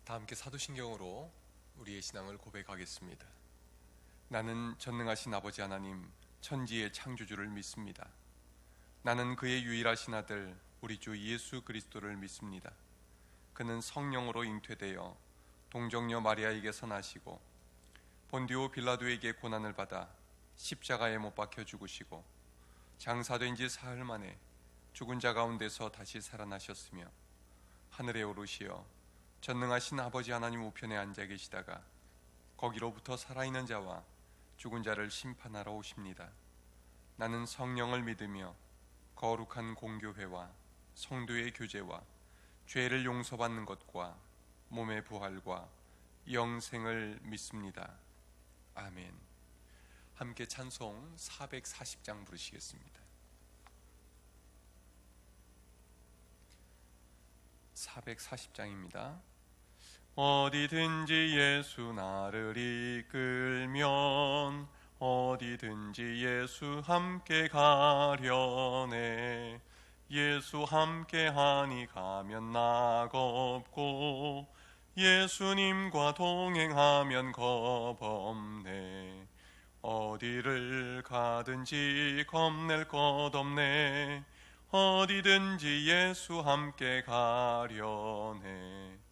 다 함께 사도신경으로 우리의 신앙을 고백하겠습니다. 나는 전능하신 아버지 하나님, 천지의 창조주를 믿습니다. 나는 그의 유일하신 아들 우리 주 예수 그리스도를 믿습니다. 그는 성령으로 잉태되어 동정녀 마리아에게서 나시고 본디오 빌라도에게 고난을 받아 십자가에 못 박혀 죽으시고 장사된 지 사흘 만에 죽은 자 가운데서 다시 살아나셨으며 하늘에 오르시어 전능하신 아버지 하나님 우편에 앉아 계시다가 거기로부터 살아있는 자와 죽은 자를 심판하러 오십니다. 나는 성령을 믿으며 거룩한 공교회와 성도의 교제와 죄를 용서받는 것과 몸의 부활과 영생을 믿습니다. 아멘. 함께 찬송 440장 부르시겠습니다. 440장입니다. 어디든지 예수 나를 이끌면 어디든지 예수 함께 가려네. 예수 함께 하니 가면 낙없고 예수님과 동행하면 겁 없네. 어디를 가든지 겁낼 것 없네. 어디든지 예수 함께 가려네.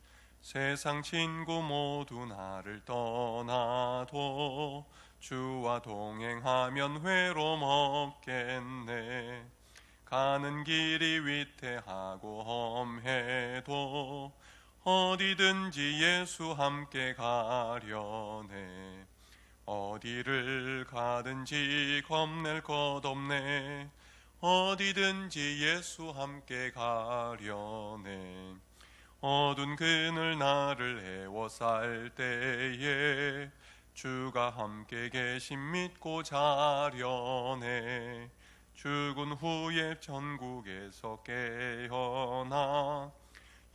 세상 친구 모두 나를 떠나도 주와 동행하면 외로움 없겠네. 가는 길이 위태하고 험해도 어디든지 예수 함께 가려네. 어디를 가든지 겁낼 것 없네. 어디든지 예수 함께 가려네. 어두운 그늘 나를 애워쌀 때에 주가 함께 계심 믿고 자려네. 죽은 후에 천국에서 깨어나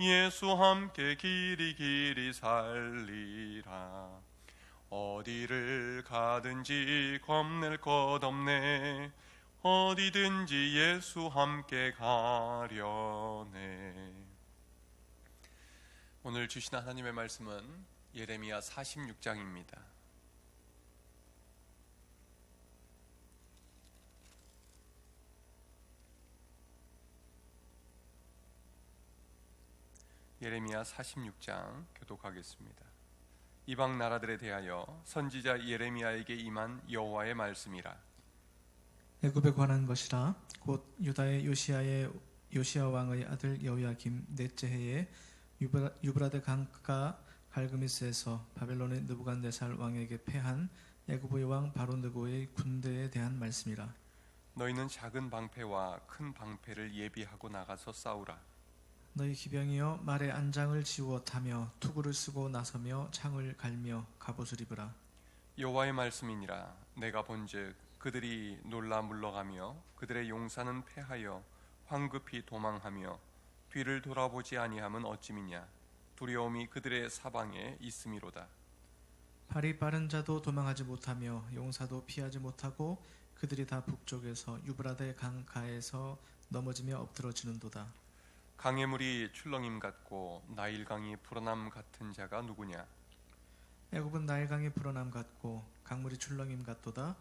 예수 함께 길이 살리라. 어디를 가든지 겁낼 것 없네. 어디든지 예수 함께 가려네. 오늘 주신 하나님의 말씀은 예레미야 46장입니다. 예레미야 46장 교독하겠습니다. 이방 나라들에 대하여 선지자 예레미야에게 임한 여호와의 말씀이라. 애굽에 관한 것이라. 곧 유다의 요시야 왕의 아들 여호야김 넷째 해에 유브라데 강가 갈그미스에서 바벨론의 느부갓네살 왕에게 패한 애굽의 왕 바로느고의 군대에 대한 말씀이라. 너희는 작은 방패와 큰 방패를 예비하고 나가서 싸우라. 너희 기병이여 말의 안장을 지워 타며 투구를 쓰고 나서며 창을 갈며 갑옷을 입으라. 여호와의 말씀이니라. 내가 본즉 그들이 놀라 물러가며 그들의 용사는 패하여 황급히 도망하며 뒤를 돌아보지 아니함은 어찌미냐. 두려움이 그들의 사방에 있음이로다. 발이 빠른 자도 도망하지 못하며 용사도 피하지 못하고 그들이 다 북쪽에서 유브라데 강가에서 넘어지며 엎드러지는도다. 강의 물이 출렁임 같고 나일강이 불어남 같은 자가 누구냐. 애굽은 나일강이 불어남 같고 강물이 출렁임 같도다.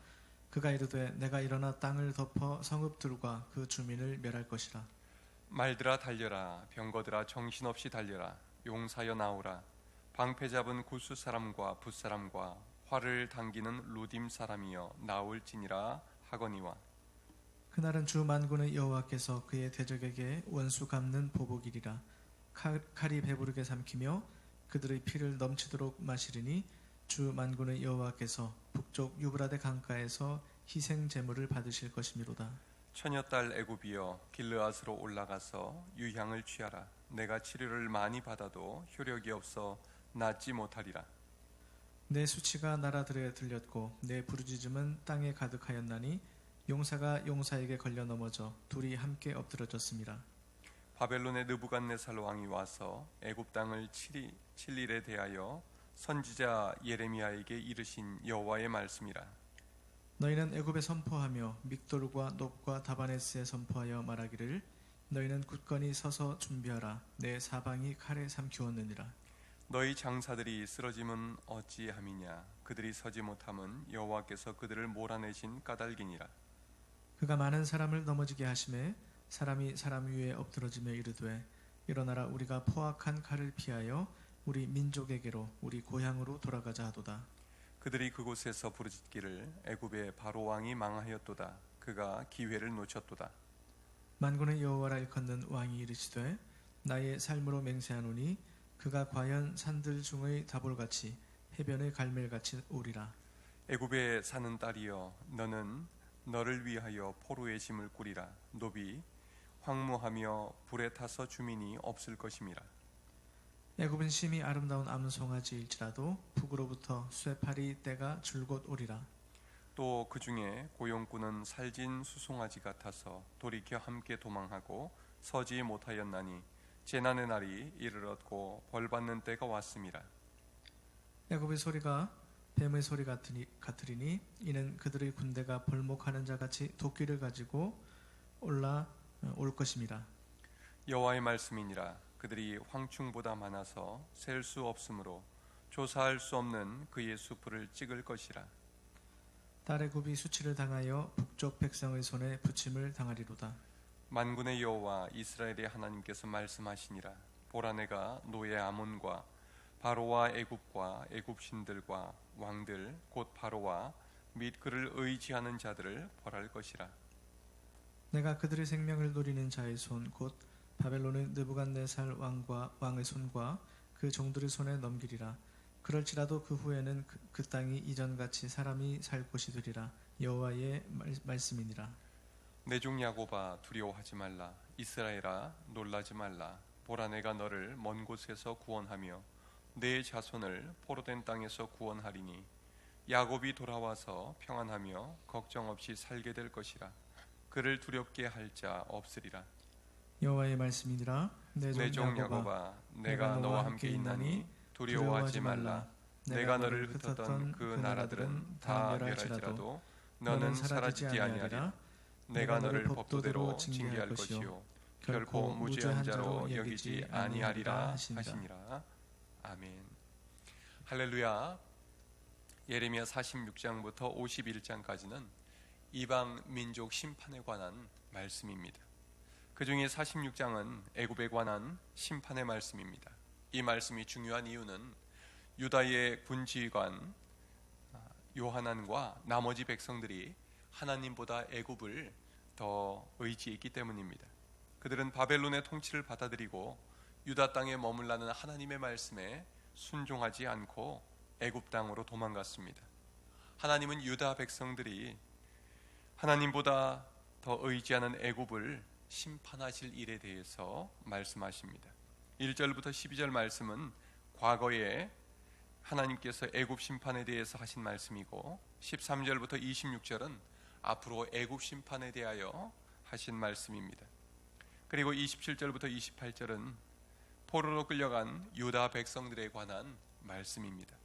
그가 이르되 내가 일어나 땅을 덮어 성읍들과 그 주민을 멸할 것이라. 말들아 달려라. 병거들아 정신없이 달려라. 용사여 나오라. 방패 잡은 구스 사람과 붓 사람과 활을 당기는 루딤 사람이여 나올지니라 하거니와. 그날은 주 만군의 여호와께서 그의 대적에게 원수 갚는 보복이리라. 칼이 배부르게 삼키며 그들의 피를 넘치도록 마시리니 주 만군의 여호와께서 북쪽 유브라데 강가에서 희생 제물을 받으실 것이미로다. 처녀딸 애굽이여 길르앗으로 올라가서 유향을 취하라. 내가 치료를 많이 받아도 효력이 없어 낫지 못하리라. 내 수치가 나라들에 들렸고 내 부르짖음은 땅에 가득하였나니 용사가 용사에게 걸려 넘어져 둘이 함께 엎드러졌습니다. 바벨론의 느부갓네살 왕이 와서 애굽 땅을 칠 일에 대하여 선지자 예레미야에게 이르신 여호와의 말씀이라. 너희는 애굽에 선포하며 믹돌과 놉과 다바네스에 선포하여 말하기를 너희는 굳건히 서서 준비하라. 내 사방이 칼에 삼키웠느니라. 너희 장사들이 쓰러짐은 어찌함이냐? 그들이 서지 못함은 여호와께서 그들을 몰아내신 까닭이니라. 그가 많은 사람을 넘어지게 하심에 사람이 사람 위에 엎드러지며 이르되 일어나라 우리가 포악한 칼을 피하여 우리 민족에게로 우리 고향으로 돌아가자 하도다. 그들이 그곳에서 부르짖기를 애굽의 바로 왕이 망하였도다. 그가 기회를 놓쳤도다. 만군의 여호와라 일컫는 왕이 이르시되 나의 삶으로 맹세하노니 그가 과연 산들 중의 다볼같이 해변의 갈멜같이 오리라. 애굽에 사는 딸이여, 너는 너를 위하여 포로의 짐을 꾸리라. 노비 황무하며 불에 타서 주민이 없을 것임이라. 애굽은 심히 아름다운 암송아지일지라도 북으로부터 쇠파리 떼가 줄곧 오리라. 또 그 중에 고용꾼은 살진 수송아지 같아서 돌이켜 함께 도망하고 서지 못하였나니 재난의 날이 이르렀고 벌받는 때가 왔음이라. 애굽의 소리가 뱀의 소리 같으리니 이는 그들의 군대가 벌목하는 자같이 도끼를 가지고 올 것임이라. 여호와의 말씀이니라. 그들이 황충보다 많아서 셀 수 없으므로 조사할 수 없는 그의 수풀을 찍을 것이라. 딸의 굽이 수치를 당하여 북쪽 백성의 손에 부침을 당하리로다. 만군의 여호와 이스라엘의 하나님께서 말씀하시니라. 보라, 내가 노예 아몬과 바로와 애굽과 애굽 신들과 왕들 곧 바로와 및 그를 의지하는 자들을 벌할 것이라. 내가 그들의 생명을 노리는 자의 손 곧 바벨론의 느부갓네살 왕의 손과 그 종들의 손에 넘기리라. 그럴지라도 그 후에는 그 땅이 이전같이 사람이 살 곳이 되리라. 여호와의 말씀이니라. 내 종 야곱아, 두려워하지 말라. 이스라엘아, 놀라지 말라. 보라, 내가 너를 먼 곳에서 구원하며 내 자손을 포로된 땅에서 구원하리니 야곱이 돌아와서 평안하며 걱정 없이 살게 될 것이라. 그를 두렵게 할 자 없으리라. 여호와의 말씀이니라. 내 종 야곱아, 내가 너와 함께 있나니 두려워하지 말라. 내가 너를 흩었던 그 나라들은 다 멸할지라도 너는 사라지지 아니하리라. 내가 너를 법도대로 징계할 것이요 결코 무죄한 자로 여기지 아니하리라 하시니라. 아멘. 할렐루야. 예레미야 46장부터 51장까지는 이방 민족 심판에 관한 말씀입니다. 그 중에 46장은 애굽에 관한 심판의 말씀입니다. 이 말씀이 중요한 이유는 유다의 군지휘관 요하난과 나머지 백성들이 하나님보다 애굽을 더 의지했기 때문입니다. 그들은 바벨론의 통치를 받아들이고 유다 땅에 머물라는 하나님의 말씀에 순종하지 않고 애굽 땅으로 도망갔습니다. 하나님은 유다 백성들이 하나님보다 더 의지하는 애굽을 심판하실 일에 대해서 말씀하십니다. 1절부터 12절 말씀은 과거에 하나님께서 애굽 심판에 대해서 하신 말씀이고 13절부터 26절은 앞으로 애굽 심판에 대하여 하신 말씀입니다. 그리고 27절부터 28절은 포로로 끌려간 유다 백성들에 관한 말씀입니다.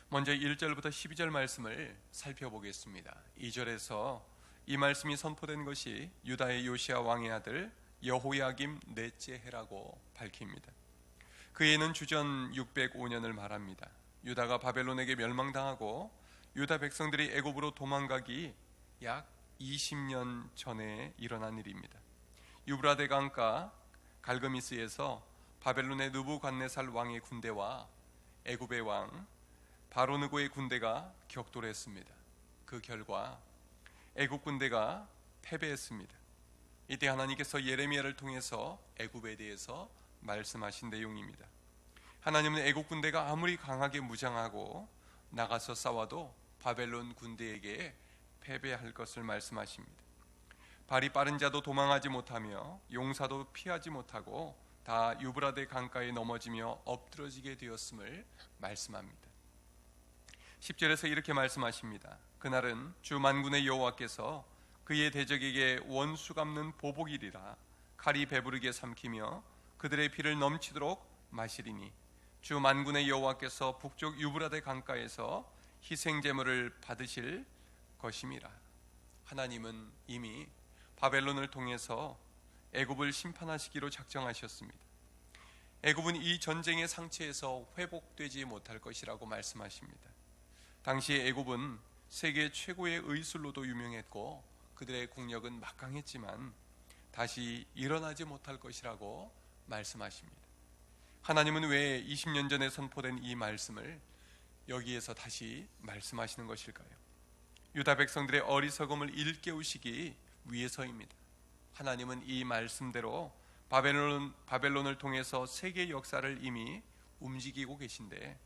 먼저 1절부터 12절 말씀을 살펴보겠습니다. 2절에서 이 말씀이 선포된 것이 유다의 요시야 왕의 아들 여호야김 넷째 해라고 밝힙니다. 그 해는 주전 605년을 말합니다. 유다가 바벨론에게 멸망당하고 유다 백성들이 애굽으로 도망가기 약 20년 전에 일어난 일입니다. 유브라데 강가 갈그미스에서 바벨론의 느부갓네살 왕의 군대와 애굽의 왕 바로느고의 군대가 격돌했습니다. 그 결과 애굽 군대가 패배했습니다. 이때 하나님께서 예레미야를 통해서 애굽에 대해서 말씀하신 내용입니다. 하나님은 애굽 군대가 아무리 강하게 무장하고 나가서 싸워도 바벨론 군대에게 패배할 것을 말씀하십니다. 발이 빠른 자도 도망하지 못하며 용사도 피하지 못하고 다 유브라데 강가에 넘어지며 엎드러지게 되었음을 말씀합니다. 10절에서 이렇게 말씀하십니다. 그날은 주 만군의 여호와께서 그의 대적에게 원수 갚는 보복이리라. 칼이 배부르게 삼키며 그들의 피를 넘치도록 마시리니 주 만군의 여호와께서 북쪽 유브라데 강가에서 희생제물을 받으실 것임이라. 하나님은 이미 바벨론을 통해서 애굽을 심판하시기로 작정하셨습니다. 애굽은 이 전쟁의 상처에서 회복되지 못할 것이라고 말씀하십니다. 당시 애굽은 세계 최고의 의술로도 유명했고 그들의 국력은 막강했지만 다시 일어나지 못할 것이라고 말씀하십니다. 하나님은 왜 20년 전에 선포된 이 말씀을 여기에서 다시 말씀하시는 것일까요? 유다 백성들의 어리석음을 일깨우시기 위해서입니다. 하나님은 이 말씀대로 바벨론을 통해서 세계 역사를 이미 움직이고 계신데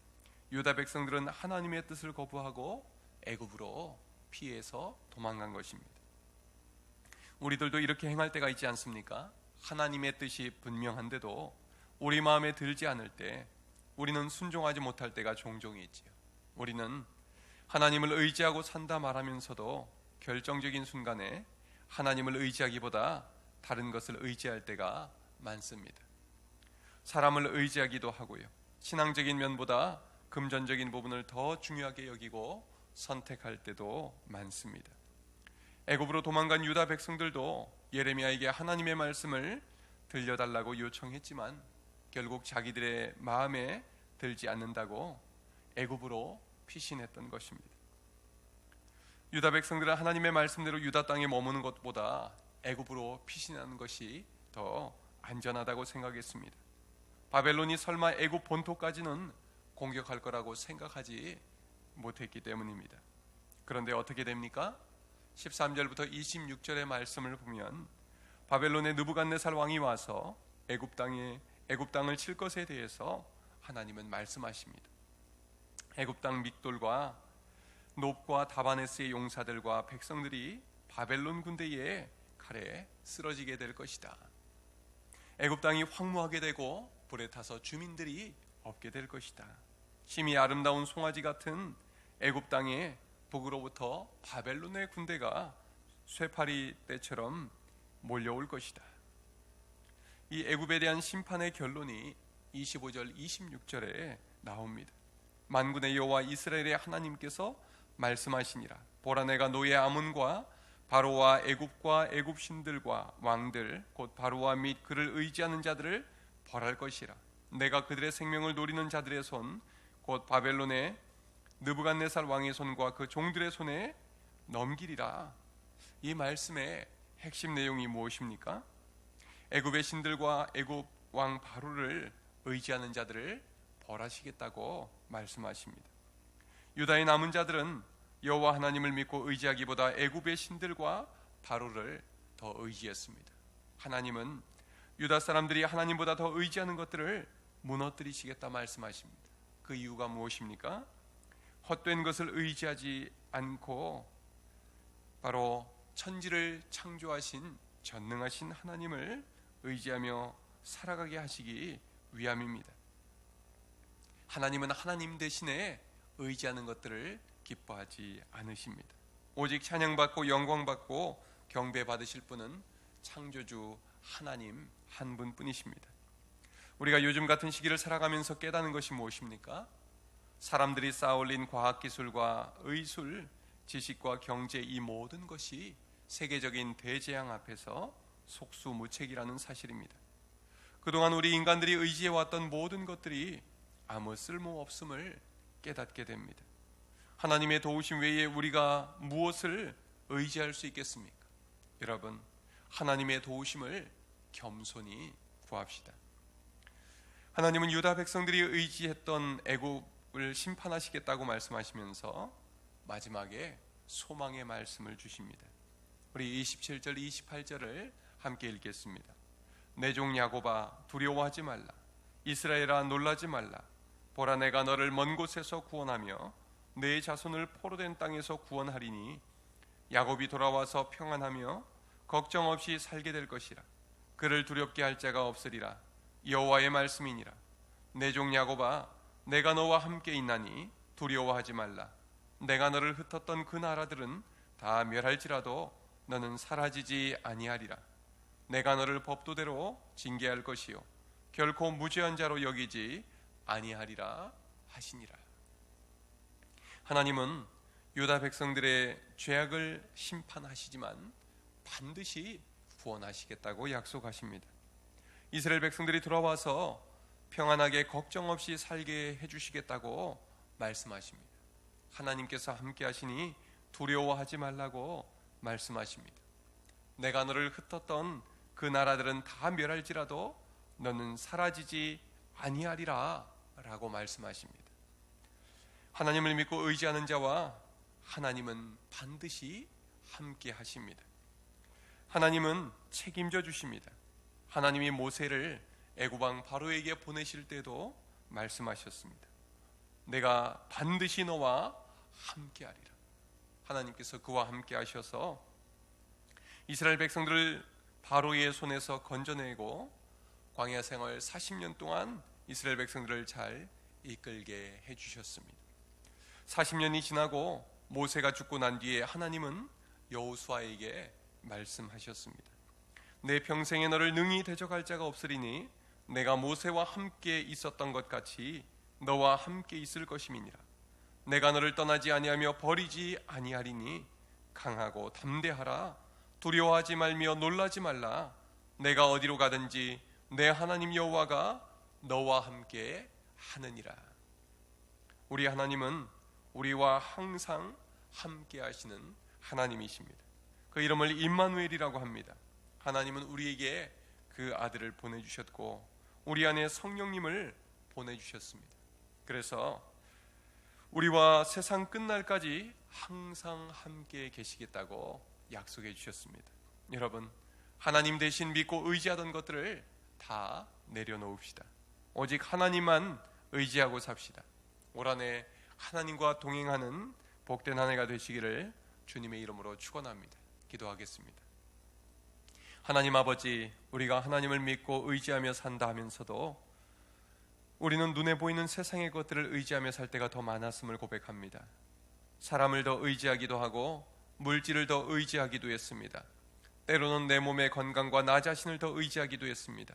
유다 백성들은 하나님의 뜻을 거부하고 애굽으로 피해서 도망간 것입니다. 우리들도 이렇게 행할 때가 있지 않습니까? 하나님의 뜻이 분명한데도 우리 마음에 들지 않을 때 우리는 순종하지 못할 때가 종종 있지요. 우리는 하나님을 의지하고 산다 말하면서도 결정적인 순간에 하나님을 의지하기보다 다른 것을 의지할 때가 많습니다. 사람을 의지하기도 하고요. 신앙적인 면보다 금전적인 부분을 더 중요하게 여기고 선택할 때도 많습니다. 애굽으로 도망간 유다 백성들도 예레미야에게 하나님의 말씀을 들려달라고 요청했지만 결국 자기들의 마음에 들지 않는다고 애굽으로 피신했던 것입니다. 유다 백성들은 하나님의 말씀대로 유다 땅에 머무는 것보다 애굽으로 피신하는 것이 더 안전하다고 생각했습니다. 바벨론이 설마 애굽 본토까지는 공격할 거라고 생각하지 못했기 때문입니다. 그런데 어떻게 됩니까? 13절부터 26절의 말씀을 보면 바벨론의 느부갓네살 왕이 와서 애굽 땅을 칠 것에 대해서 하나님은 말씀하십니다. 애굽 땅 믹돌과 놉과 다바네스의 용사들과 백성들이 바벨론 군대의 칼에 쓰러지게 될 것이다. 애굽 땅이 황무하게 되고 불에 타서 주민들이 없게 될 것이다. 심히 아름다운 송아지 같은 애굽 땅에 북으로부터 바벨론의 군대가 쇠파리 때처럼 몰려올 것이다. 이 애굽에 대한 심판의 결론이 25절 26절에 나옵니다. 만군의 여호와 이스라엘의 하나님께서 말씀하시니라. 보라, 내가 노예 아몬과 바로와 애굽과 애굽 신들과 왕들 곧 바로와 및 그를 의지하는 자들을 벌할 것이라. 내가 그들의 생명을 노리는 자들의 손 곧 바벨론의 느부갓네살 왕의 손과 그 종들의 손에 넘기리라. 이 말씀의 핵심 내용이 무엇입니까? 애굽의 신들과 애굽 왕 바로를 의지하는 자들을 벌하시겠다고 말씀하십니다. 유다의 남은 자들은 여호와 하나님을 믿고 의지하기보다 애굽의 신들과 바로를 더 의지했습니다. 하나님은 유다 사람들이 하나님보다 더 의지하는 것들을 무너뜨리시겠다 말씀하십니다. 그 이유가 무엇입니까? 헛된 것을 의지하지 않고 바로 천지를 창조하신 전능하신 하나님을 의지하며 살아가게 하시기 위함입니다. 하나님은 하나님 대신에 의지하는 것들을 기뻐하지 않으십니다. 오직 찬양받고 영광받고 경배받으실 분은 창조주 하나님 한 분뿐이십니다. 우리가 요즘 같은 시기를 살아가면서 깨닫는 것이 무엇입니까? 사람들이 쌓아올린 과학기술과 의술, 지식과 경제 이 모든 것이 세계적인 대재앙 앞에서 속수무책이라는 사실입니다. 그동안 우리 인간들이 의지해왔던 모든 것들이 아무 쓸모없음을 깨닫게 됩니다. 하나님의 도우심 외에 우리가 무엇을 의지할 수 있겠습니까? 여러분, 하나님의 도우심을 겸손히 구합시다. 하나님은 유다 백성들이 의지했던 애굽을 심판하시겠다고 말씀하시면서 마지막에 소망의 말씀을 주십니다. 우리 27절 28절을 함께 읽겠습니다. 내 종 야곱아 두려워하지 말라. 이스라엘아 놀라지 말라. 보라, 내가 너를 먼 곳에서 구원하며 내 자손을 포로된 땅에서 구원하리니 야곱이 돌아와서 평안하며 걱정 없이 살게 될 것이라. 그를 두렵게 할 자가 없으리라. 여호와의 말씀이니라. 내 종 야곱아 내가 너와 함께 있나니 두려워하지 말라. 내가 너를 흩었던 그 나라들은 다 멸할지라도 너는 사라지지 아니하리라. 내가 너를 법도대로 징계할 것이요 결코 무죄한 자로 여기지 아니하리라 하시니라. 하나님은 유다 백성들의 죄악을 심판하시지만 반드시 구원하시겠다고 약속하십니다. 이스라엘 백성들이 돌아와서 평안하게 걱정 없이 살게 해주시겠다고 말씀하십니다. 하나님께서 함께 하시니 두려워하지 말라고 말씀하십니다. 내가 너를 흩었던 그 나라들은 다 멸할지라도 너는 사라지지 아니하리라 라고 말씀하십니다. 하나님을 믿고 의지하는 자와 하나님은 반드시 함께 하십니다. 하나님은 책임져 주십니다. 하나님이 모세를 애굽왕 바로에게 보내실 때도 말씀하셨습니다. 내가 반드시 너와 함께 하리라. 하나님께서 그와 함께 하셔서 이스라엘 백성들을 바로의 손에서 건져내고 광야 생활 40년 동안 이스라엘 백성들을 잘 이끌게 해주셨습니다. 40년이 지나고 모세가 죽고 난 뒤에 하나님은 여호수아에게 말씀하셨습니다. 내 평생에 너를 능히 대적할 자가 없으리니 내가 모세와 함께 있었던 것 같이 너와 함께 있을 것임이니라. 내가 너를 떠나지 아니하며 버리지 아니하리니 강하고 담대하라. 두려워하지 말며 놀라지 말라. 내가 어디로 가든지 내 하나님 여호와가 너와 함께 하느니라. 우리 하나님은 우리와 항상 함께 하시는 하나님이십니다. 그 이름을 임마누엘이라고 합니다. 하나님은 우리에게 그 아들을 보내주셨고 우리 안에 성령님을 보내주셨습니다. 그래서 우리와 세상 끝날까지 항상 함께 계시겠다고 약속해 주셨습니다. 여러분, 하나님 대신 믿고 의지하던 것들을 다 내려놓읍시다. 오직 하나님만 의지하고 삽시다. 올 한 해 하나님과 동행하는 복된 한 해가 되시기를 주님의 이름으로 축원합니다. 기도하겠습니다. 하나님 아버지, 우리가 하나님을 믿고 의지하며 산다 하면서도 우리는 눈에 보이는 세상의 것들을 의지하며 살 때가 더 많았음을 고백합니다. 사람을 더 의지하기도 하고 물질을 더 의지하기도 했습니다. 때로는 내 몸의 건강과 나 자신을 더 의지하기도 했습니다.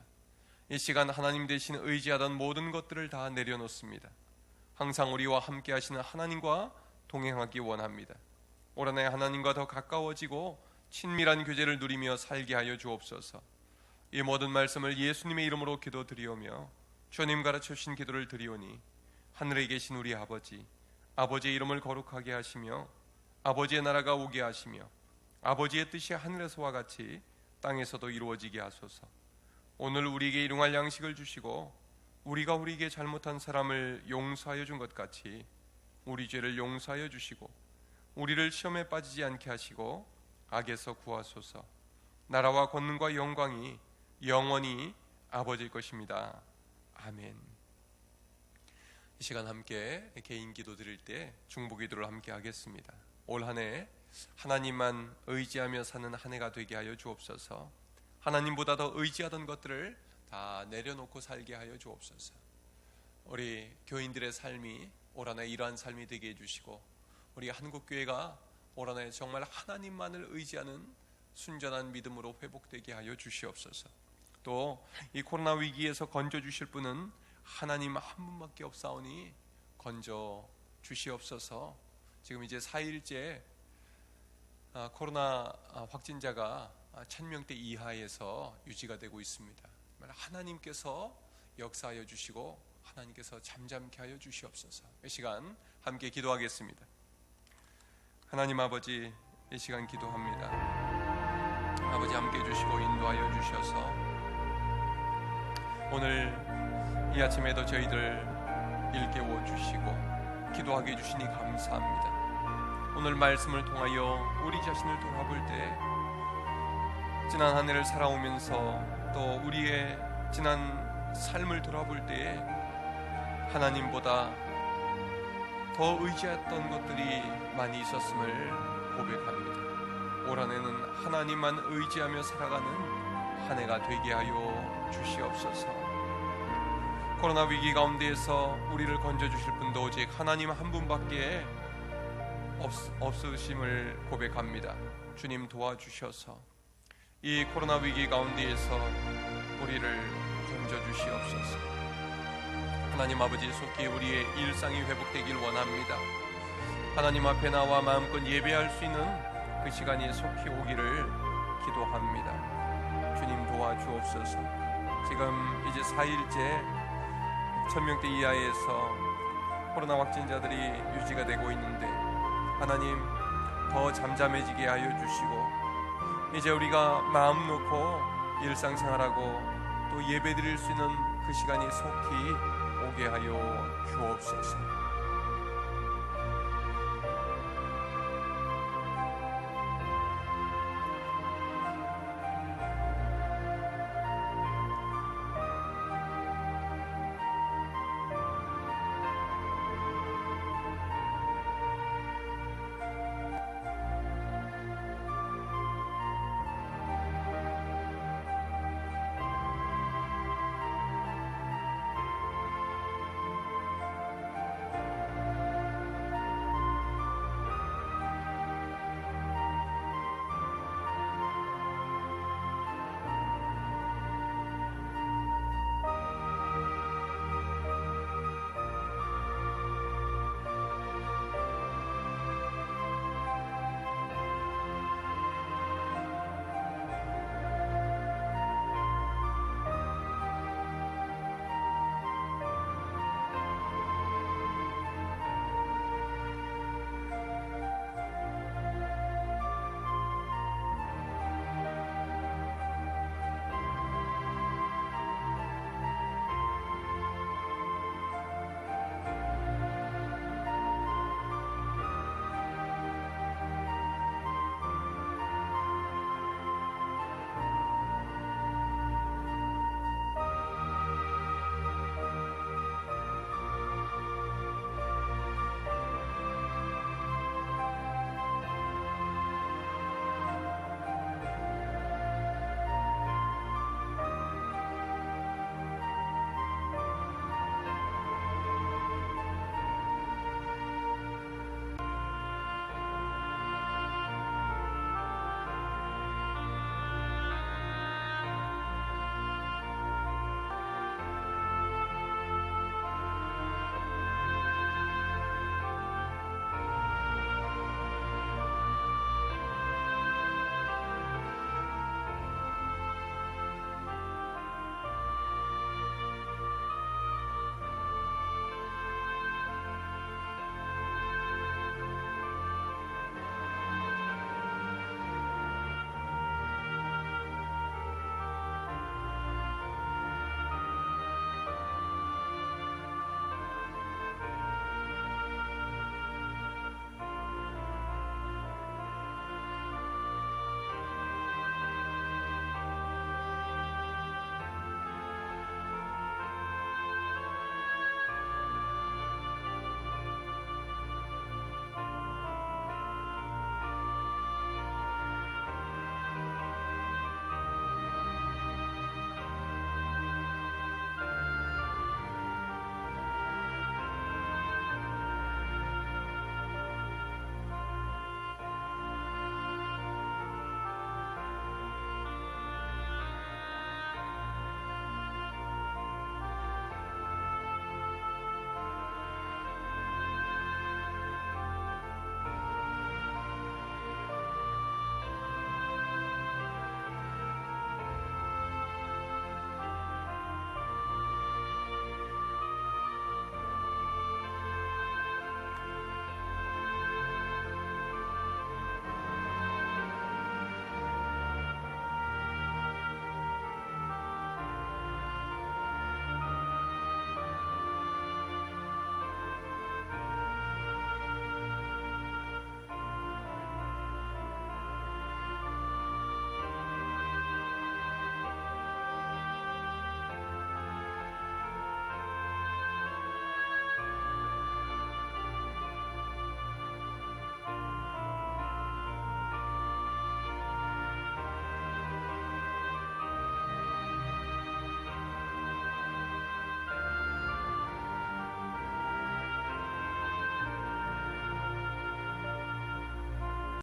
이 시간 하나님 대신 의지하던 모든 것들을 다 내려놓습니다. 항상 우리와 함께 하시는 하나님과 동행하기 원합니다. 올 한 해 하나님과 더 가까워지고 친밀한 교제를 누리며 살게 하여 주옵소서. 이 모든 말씀을 예수님의 이름으로 기도드리오며 주님 가르쳐 주신 기도를 드리오니 하늘에 계신 우리 아버지, 아버지의 이름을 거룩하게 하시며 아버지의 나라가 오게 하시며 아버지의 뜻이 하늘에서와 같이 땅에서도 이루어지게 하소서. 오늘 우리에게 일용할 양식을 주시고 우리가 우리에게 잘못한 사람을 용서하여 준 것 같이 우리 죄를 용서하여 주시고 우리를 시험에 빠지지 않게 하시고 악에서 구하소서. 나라와 권능과 영광이 영원히 아버지일 것입니다. 아멘. 이 시간 함께 개인 기도 드릴 때 중보 기도를 함께 하겠습니다. 올 한 해 하나님만 의지하며 사는 한 해가 되게 하여 주옵소서. 하나님보다 더 의지하던 것들을 다 내려놓고 살게 하여 주옵소서. 우리 교인들의 삶이 올 한 해 이러한 삶이 되게 해주시고 우리 한국교회가 올 한 해 정말 하나님만을 의지하는 순전한 믿음으로 회복되게 하여 주시옵소서. 또 이 코로나 위기에서 건져주실 분은 하나님 한 분밖에 없사오니 건져 주시옵소서. 지금 이제 4일째 코로나 확진자가 1000명대 이하에서 유지가 되고 있습니다. 하나님께서 역사하여 주시고 하나님께서 잠잠케 하여 주시옵소서. 이 시간 함께 기도하겠습니다. 하나님 아버지, 이 시간 기도합니다. 아버지 함께 해주시고 인도하여 주셔서 오늘 이 아침에도 저희들 일깨워 주시고 기도하게 해주시니 감사합니다. 오늘 말씀을 통하여 우리 자신을 돌아볼 때 지난 한 해를 살아오면서 또 우리의 지난 삶을 돌아볼 때에 하나님보다 더 의지했던 것들이 많이 있었음을 고백합니다. 올 한 해는 하나님만 의지하며 살아가는 한 해가 되게 하여 주시옵소서. 코로나 위기 가운데에서 우리를 건져주실 분도 오직 하나님 한 분밖에 없으심을 고백합니다. 주님 도와주셔서 이 코로나 위기 가운데에서 우리를 건져주시옵소서. 하나님 아버지, 속히 우리의 일상이 회복되길 원합니다. 하나님 앞에 나와 마음껏 예배할 수 있는 그 시간이 속히 오기를 기도합니다. 주님 도와주옵소서. 지금 이제 4일째 1000명대 이하에서 코로나 확진자들이 유지가 되고 있는데 하나님 더 잠잠해지게 하여 주시고 이제 우리가 마음 놓고 일상생활하고 또 예배드릴 수 있는 그 시간이 속히 오게 하여 주옵소서.